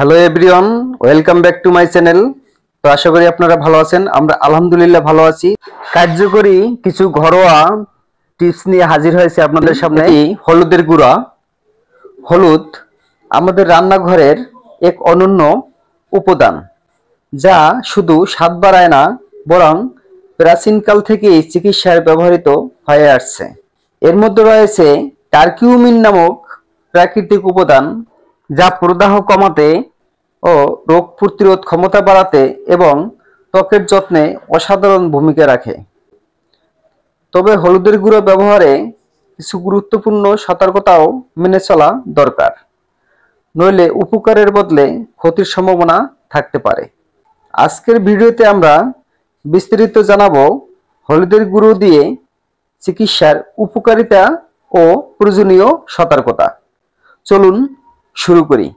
Hello everyone, welcome back to my channel. তো আশা করি আপনারা ভালো আছেন। আমরা আলহামদুলিল্লাহ ভালো আছি। কার্যকরী কিছু ঘরোয়া টিপস নিয়ে হাজির হয়েছে আপনাদের সামনে। হলুদের গুঁড়া। হলুদ আমাদের রান্নাঘরের এক অনন্য উপাদান, যা শুধু স্বাদ বাড়ায় না, বরং প্রাচীনকাল থেকেই চিকিৎসায় ব্যবহৃত হয়ে আসছে। এর মধ্যে রয়েছে কারকিউমিন নামক প্রাকৃতিক উপাদান, যা প্রদাহ কমাতে ও রোগ প্রতিরোধ ক্ষমতা বাড়াতে এবং ত্বকের যত্নে অসাধারণ ভূমিকা রাখে। তবে হলুদের গুঁড়ো ব্যবহারে কিছু গুরুত্বপূর্ণ সতর্কতাও মেনে চলা দরকার, নইলে উপকারের বদলে ক্ষতির সম্ভাবনা থাকতে পারে। আজকের ভিডিওতে আমরা বিস্তারিত জানাবো হলুদের গুঁড়ো দিয়ে চিকিৎসার উপকারিতা ও প্রয়োজনীয় সতর্কতা। চলুন শুরু করি।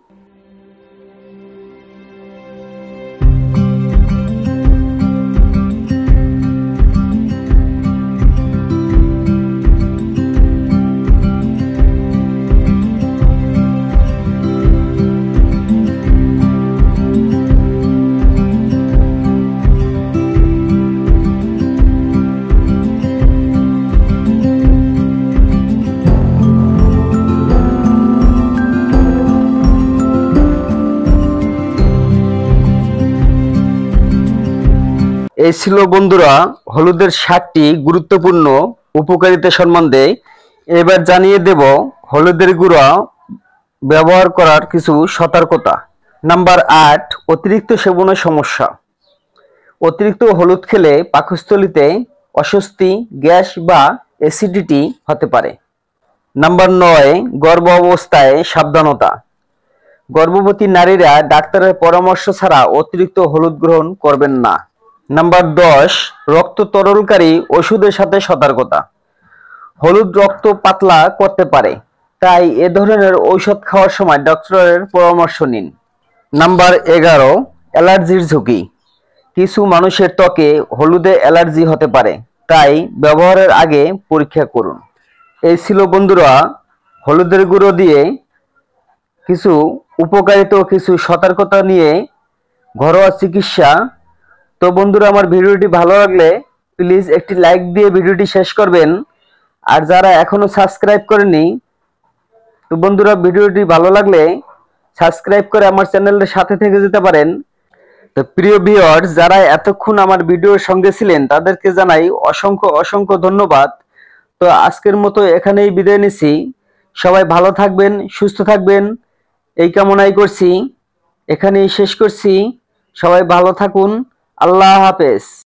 এই ছিল বন্ধুরা হলুদের 7টি গুরুত্বপূর্ণ উপকারিতা সম্বন্ধে। এবার জানিয়ে দেব হলুদের গুঁড়া ব্যবহার করার কিছু সতর্কতা। নাম্বার 8, অতিরিক্ত সেবনের সমস্যা। অতিরিক্ত হলুদ খেলে পাকস্থলীতে অস্বস্তি, গ্যাস বা অ্যাসিডিটি হতে পারে। নাম্বার 9, গর্ভাবস্থায় সাবধানতা। গর্ভবতী নারীরা ডাক্তারের পরামর্শ ছাড়া অতিরিক্ত হলুদ গ্রহণ করবেন না। নাম্বার 10, রক্ত তরলকারী ওষুধের সাথে সতর্কতা। হলুদ রক্ত পাতলা করতে পারে, তাই এ ধরনের ঔষধ খাওয়ার সময় ডক্টরের পরামর্শ নিন। নাম্বার 11, অ্যালার্জির ঝুঁকি। কিছু মানুষের ত্বকে হলুদে অ্যালার্জি হতে পারে, তাই ব্যবহারের আগে পরীক্ষা করুন। এই ছিল বন্ধুরা হলুদের গুঁড়ো দিয়ে কিছু উপকারিতা ও কিছু সতর্কতা নিয়ে ঘরোয়া চিকিৎসা। তো বন্ধুরা, আমার ভিডিওটি ভালো লাগলে প্লিজ একটি লাইক দিয়ে ভিডিওটি শেষ করবেন। আর যারা এখনো সাবস্ক্রাইব করেনি, তো বন্ধুরা ভিডিওটি ভালো লাগলে সাবস্ক্রাইব করে আমার চ্যানেলের সাথে থেকে যেতে পারেন। তো প্রিয় ভিউয়ার্স, যারা এতক্ষণ আমার ভিডিওর সঙ্গে ছিলেন তাদেরকে জানাই অসংখ্য অসংখ্য ধন্যবাদ। তো আজকের মতো এখানেই বিদায় নিচ্ছি। সবাই ভালো থাকবেন, সুস্থ থাকবেন, এই কামনাই করছি। এখানেই শেষ করছি। সবাই ভালো থাকুন। আল্লাহ হাফেজ।